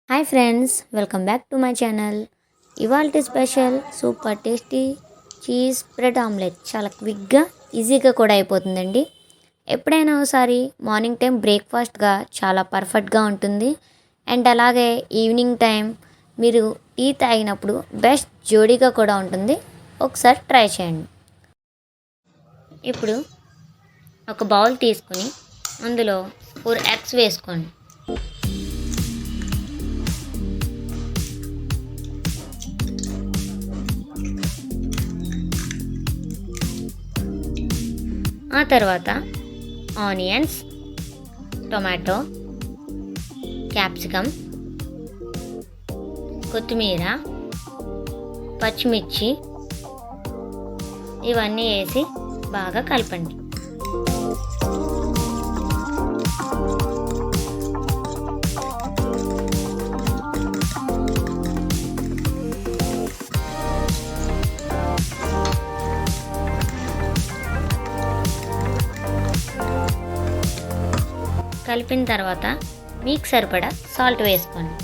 Hi friends, welcome back to my channel. ఇవాల్టి special super tasty cheese bread omelette. చాలా క్విక్గా ఈజీగా కూడా అయిపోతుందండి. ఎప్పుడైనా ఒకసారి మార్నింగ్ టైం బ్రేక్ఫాస్ట్గా చాలా పర్ఫెక్ట్గా ఉంటుంది. అండ్ అలాగే ఈవినింగ్ టైం మీరు టీ తాగినప్పుడు బెస్ట్ జోడీగా కూడా ఉంటుంది. ఒకసారి ట్రై చేయండి. ఇప్పుడు ఒక బౌల్ తీసుకుని అందులో 4 ఎగ్స్ వేసుకోండి. ఆ తర్వాత ఆనియన్స్, టొమాటో, క్యాప్సికమ్, కొత్తిమీర, పచ్చిమిర్చి ఇవన్నీ వేసి బాగా కలపండి. కలిపిన తర్వాత మీకు సరిపడా సాల్ట్ వేసుకోండి.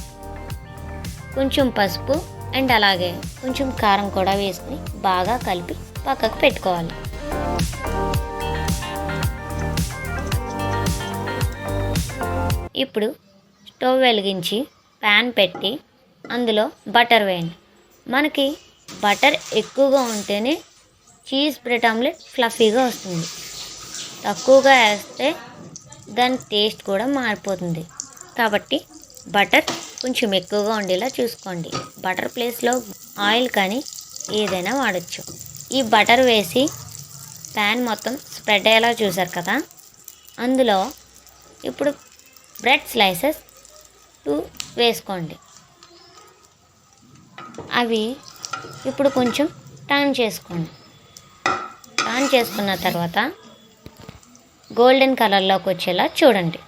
కొంచెం పసుపు అండ్ అలాగే కొంచెం కారం కూడా వేసుకుని బాగా కలిపి పక్కకు పెట్టుకోవాలి. ఇప్పుడు స్టవ్ వెలిగించి ప్యాన్ పెట్టి అందులో బటర్ వేయండి. మనకి బటర్ ఎక్కువగా ఉంటేనే చీజ్ బ్రెడ్ ఆమ్లెట్ ఫ్లఫీగా వస్తుంది. తక్కువగా వేస్తే దాని టేస్ట్ కూడా మారిపోతుంది. కాబట్టి బటర్ కొంచెం ఎక్కువగా ఉండేలా చూసుకోండి. బటర్ ప్లేస్లో ఆయిల్ కానీ ఏదైనా వాడచ్చు. ఈ బటర్ వేసి ప్యాన్ మొత్తం స్ప్రెడ్ అయ్యేలా చూసారు కదా. అందులో ఇప్పుడు బ్రెడ్ స్లైసెస్ 2 వేసుకోండి. అవి ఇప్పుడు కొంచెం టర్న్ చేసుకోండి. టర్న్ చేసుకున్న తర్వాత గోల్డెన్ కలర్లోకి వచ్చేలా చూడండి.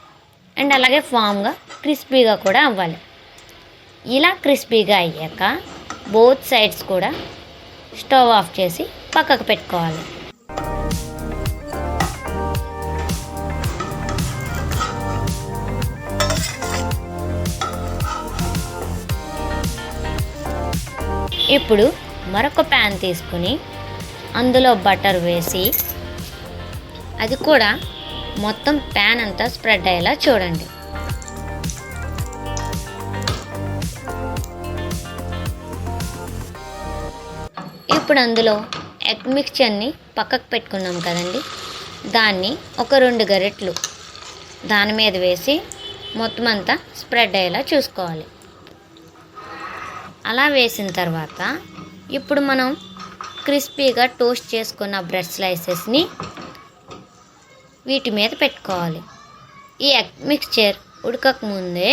అండ్ అలాగే ఫామ్గా క్రిస్పీగా కూడా అవ్వాలి. ఇలా క్రిస్పీగా అయ్యాక బోత్ సైడ్స్ కూడా స్టవ్ ఆఫ్ చేసి పక్కకు పెట్టుకోవాలి. ఇప్పుడు మరొక ప్యాన్ తీసుకుని అందులో బటర్ వేసి అది కూడా మొత్తం ప్యాన్ అంతా స్ప్రెడ్ అయ్యేలా చూడండి. ఇప్పుడు అందులో ఎగ్ మిక్చర్ని పక్కకు పెట్టుకున్నాం కదండి, దాన్ని ఒక 2 గరిటెలు దాని మీద వేసి మొత్తం అంతా స్ప్రెడ్ అయ్యేలా చూసుకోవాలి. అలా వేసిన తర్వాత ఇప్పుడు మనం క్రిస్పీగా టోస్ట్ చేసుకున్న బ్రెడ్ స్లైసెస్ని వీటి మీద పెట్టుకోవాలి. ఈ ఎగ్ మిక్స్చర్ ఉడకక ముందే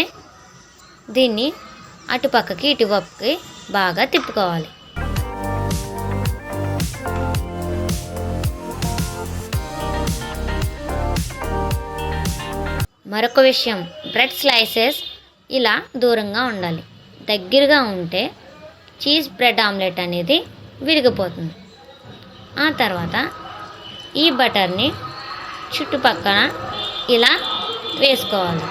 దీన్ని అటుపక్కకి ఇటుపక్కకి బాగా తిప్పుకోవాలి. మరొక విషయం, బ్రెడ్ స్లైసెస్ ఇలా దూరంగా ఉండాలి. దగ్గరగా ఉంటే చీజ్ బ్రెడ్ ఆమ్లెట్ అనేది విరిగిపోతుంది. ఆ తర్వాత ఈ బటర్ని చుట్టుపక్కల ఇలా వేసుకోవాలి.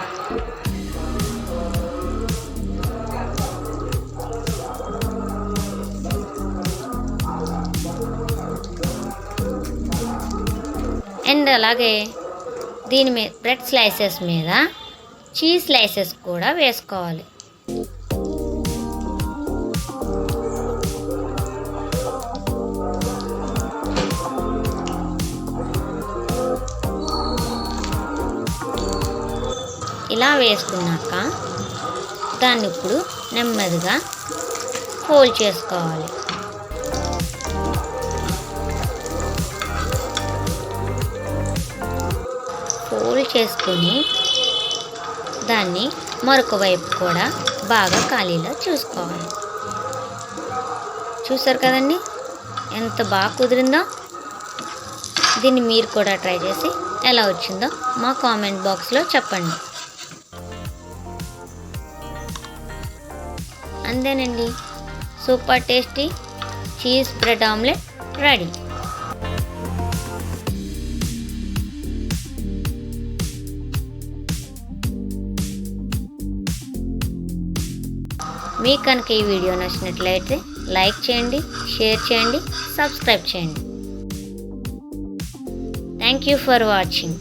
అండ్ అలాగే దీని మీద బ్రెడ్ స్లైసెస్ మీద చీజ్ స్లైసెస్ కూడా వేసుకోవాలి. ఇలా వేసుకున్నాక దాన్ని ఇప్పుడు నెమ్మదిగా ఫోల్డ్ చేసుకోవాలి. ఫోల్డ్ చేసుకొని దాన్ని మరొక వైపు కూడా బాగా ఖాళీలో చూసుకోవాలి. చూసారు కదండి ఎంత బాగా కుదిరిందో. దీన్ని మీరు కూడా ట్రై చేసి ఎలా వచ్చిందో మా కామెంట్ బాక్స్లో చెప్పండి. అంతేనండి, super tasty cheese bread omelette ready. మీకు కనుక ఈ వీడియో నచ్చినట్లయితే లైక్ చేయండి, షేర్ చేయండి, సబ్స్క్రైబ్ చేయండి. Thank you for watching.